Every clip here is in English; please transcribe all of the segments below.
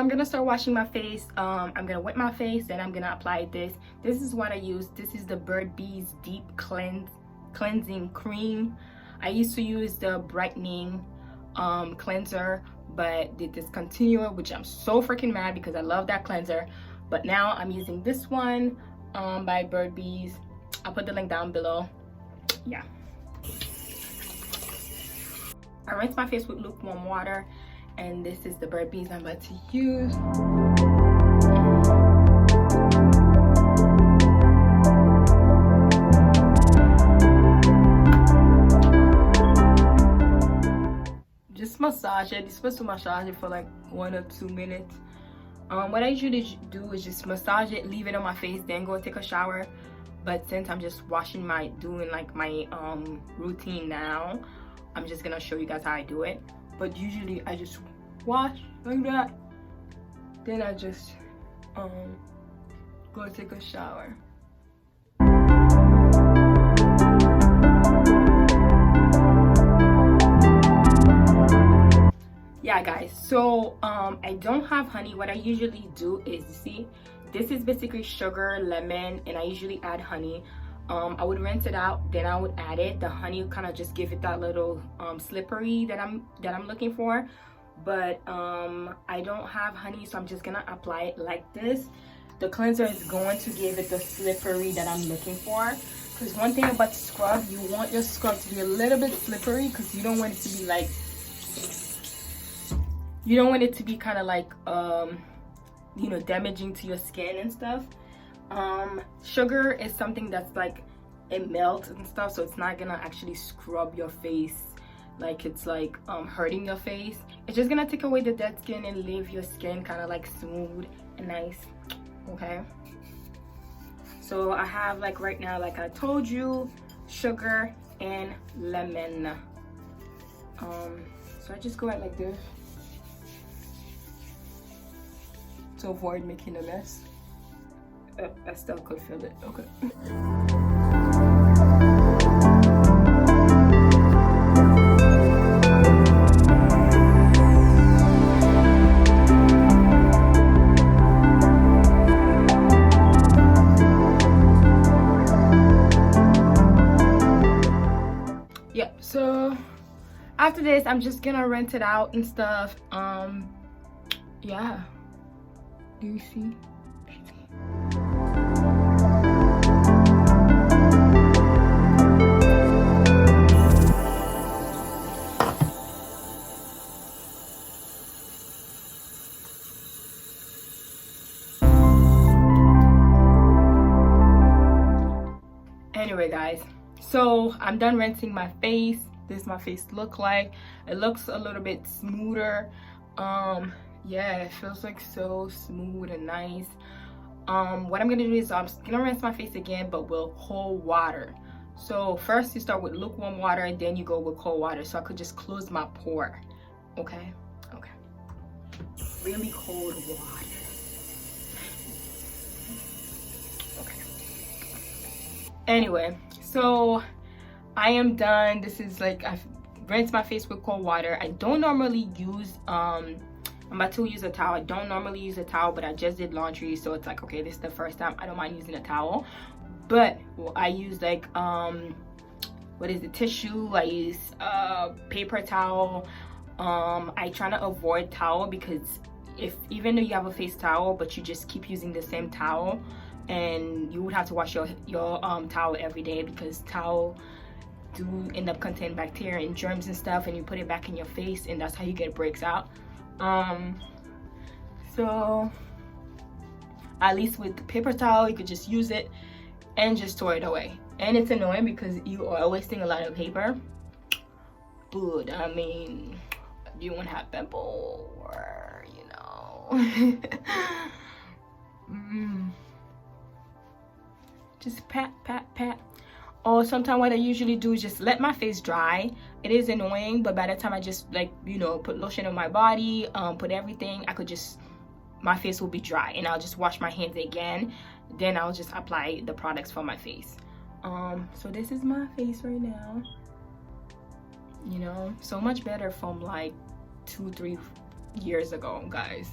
I'm gonna start washing my face. I'm gonna wet my face, then I'm gonna apply this. This is what I use. This is the Bird Bees Deep Cleansing Cream. I used to use the brightening cleanser, but they discontinued it, which I'm so freaking mad because I love that cleanser. But now I'm using this one by Bird Bees. I'll put the link down below. Yeah. I rinse my face with lukewarm water, and this is the Bird Bees I'm about to use. Just massage it. You're supposed to massage it for like 1 or 2 minutes. What I usually do is just massage it, leave it on my face, then go take a shower. But since I'm just doing like my routine now, I'm just gonna show you guys how I do it. But usually I just wash like that, then I just go take a shower. Yeah guys, so I don't have honey. What I usually do is, you see, this is basically sugar, lemon, and I usually add honey. I would rinse it out, then I would add it. The honey kind of just give it that little slippery that I'm looking for. But I don't have honey, so I'm just gonna apply it like this. The cleanser is going to give it the slippery that I'm looking for. Because one thing about scrub, you want your scrub to be a little bit slippery, because you don't want it to be like, you don't want it to be kind of like you know, damaging to your skin and stuff. Sugar is something that's like, it melts and stuff, so it's not gonna actually scrub your face like it's like hurting your face. It's just gonna take away the dead skin and leave your skin kind of like smooth and nice. Okay, so I have, like right now, like I told you, sugar and lemon. So I just go out like this to avoid making a mess. I still could feel it. Okay. Yep. So after this, I'm just gonna rinse it out and stuff. Yeah. Do you see? Anyway guys, so I'm done rinsing my face. This my face look like. It looks a little bit smoother. Yeah, it feels like so smooth and nice. What I'm gonna do is I'm gonna rinse my face again, but with cold water. So first you start with lukewarm water, and then you go with cold water, so I could just close my pore. Okay. Really cold water. Okay. Anyway, so I am done. This is like, I've rinsed my face with cold water. I don't normally use I'm about to use a towel. I don't normally use a towel, but I just did laundry, so it's like, okay, this is the first time. I don't mind using a towel, but I use like what is it, tissue. I use paper towel. I try to avoid towel, because even though you have a face towel, but you just keep using the same towel, and you would have to wash your towel every day, because towel do end up containing bacteria and germs and stuff, and you put it back in your face, and that's how you get breaks out. So at least with the paper towel, you could just use it and just throw it away. And it's annoying because you are wasting a lot of paper, but I mean, you won't have pimple, or you know. Just pat. Or sometimes what I usually do is just let my face dry. It is annoying, but by the time I just, like, you know, put lotion on my body, put everything, I could just, my face will be dry, and I'll just wash my hands again. Then I'll just apply the products for my face. So this is my face right now. You know, so much better from like 2-3 years ago, guys.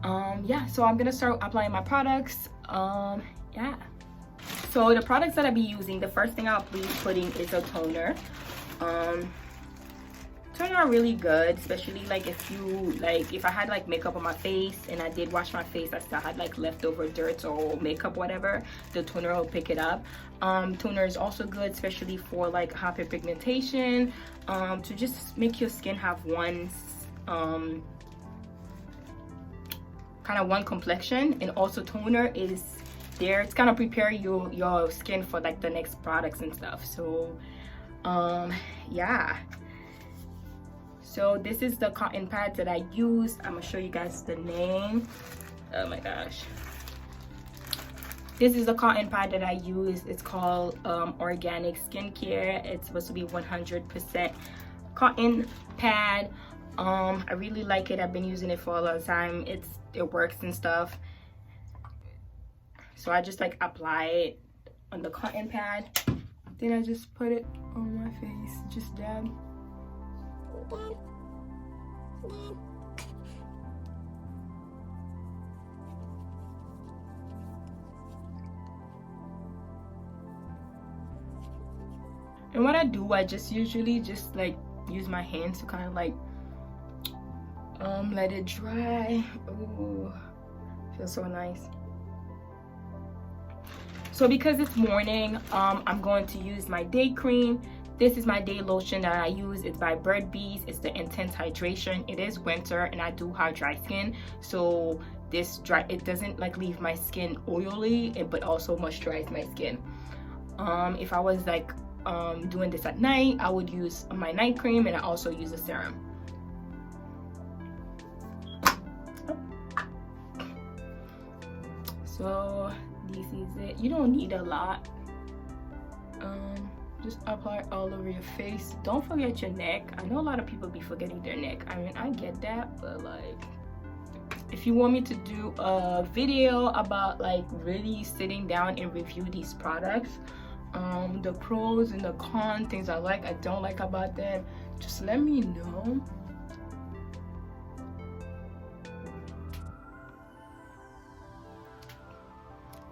Yeah, so I'm gonna start applying my products. Yeah, so the products that I'll be using, the first thing I'll be putting is a toner. Toner are really good, especially like if I had like makeup on my face and I did wash my face, I still had like leftover dirt or makeup, whatever, the toner will pick it up. Toner is also good, especially for like hyperpigmentation, to just make your skin have one kind of one complexion. And also toner is there, it's kind of prepare your skin for like the next products and stuff. So yeah, so this is the cotton pad that I use. I'm gonna show you guys the name. Oh my gosh, this is the cotton pad that I use. It's called Organic Skincare. It's supposed to be 100% cotton pad. I really like it. I've been using it for a long time. It works and stuff. So I just like apply it on the cotton pad, then I just put it on my face, just dab. And what I do, I just usually just like use my hands to kind of like let it dry. Ooh, feels so nice. So because it's morning, I'm going to use my day cream. This is my day lotion that I use. It's by Bird Bees. It's the Intense Hydration. It is winter and I do have dry skin, so it doesn't like leave my skin oily, but also moisturize my skin. If I was like doing this at night, I would use my night cream, and I also use a serum. So this is it. You don't need a lot. Just apply all over your face. Don't forget your neck. I know a lot of people be forgetting their neck. I mean, I get that, but like, if you want me to do a video about like really sitting down and review these products, the pros and the cons, things I like, I don't like about them, just let me know.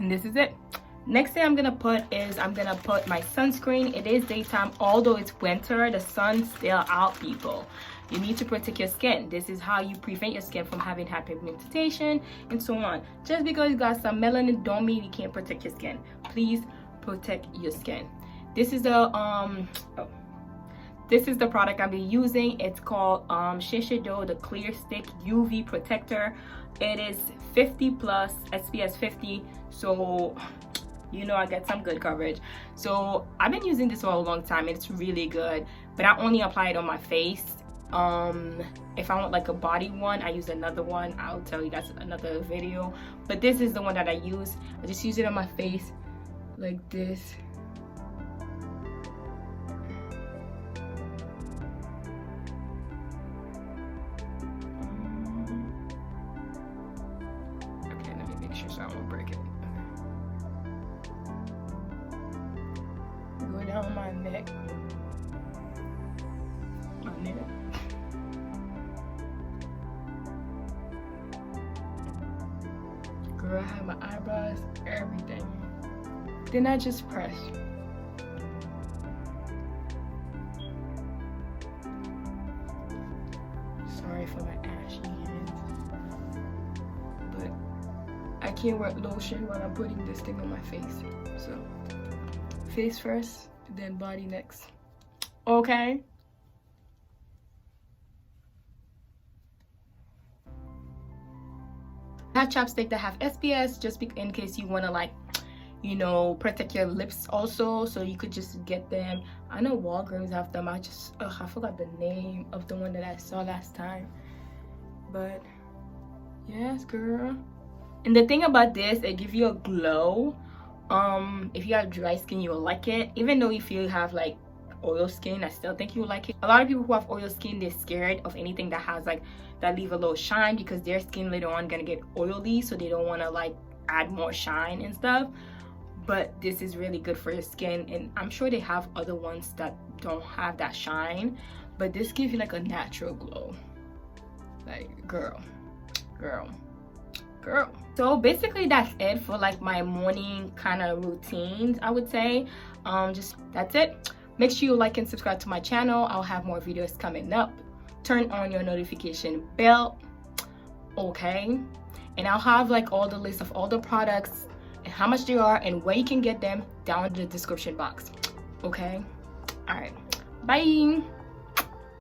And this is it. Next thing I'm gonna put is my sunscreen. It is daytime, although it's winter, the sun's still out, people. You need to protect your skin. This is how you prevent your skin from having hyperpigmentation and so on. Just because you got some melanin don't mean you can't protect your skin. Please protect your skin. This is the this is the product I've been using. It's called Shiseido, the Clear Stick UV Protector. It is 50 plus, SPF 50, so you know I get some good coverage. So I've been using this for a long time and it's really good, but I only apply it on my face. If I want like a body one, I use another one. I'll tell you guys another video, but this is the one that I use. I just use it on my face like this. Okay, let me make sure so I won't break it. Go down my neck. My neck. Girl, I have my eyebrows, everything. Then I just press. Sorry for my ashy hands, but I can't wear lotion while I'm putting this thing on my face. So face first, then body next. Okay. I have chapstick that have SPS just in case you want to like, you know, protect your lips also, so you could just get them. I know Walgreens have them. I forgot the name of the one that I saw last time, but yes, girl. And the thing about this, it gives you a glow. If you have dry skin, you'll like it. Even though if you have like oil skin, I still think you'll like it. A lot of people who have oil skin, they're scared of anything that has like that leave a little shine, because their skin later on gonna get oily, so they don't want to like add more shine and stuff. But this is really good for your skin, and I'm sure they have other ones that don't have that shine, but this gives you like a natural glow. Like girl, girl. So basically that's it for like my morning kind of routines, I would say. Just that's it. Make sure you like and subscribe to my channel. I'll have more videos coming up. Turn on your notification bell, okay? And I'll have like all the list of all the products and how much they are and where you can get them down in the description box, okay? All right, bye.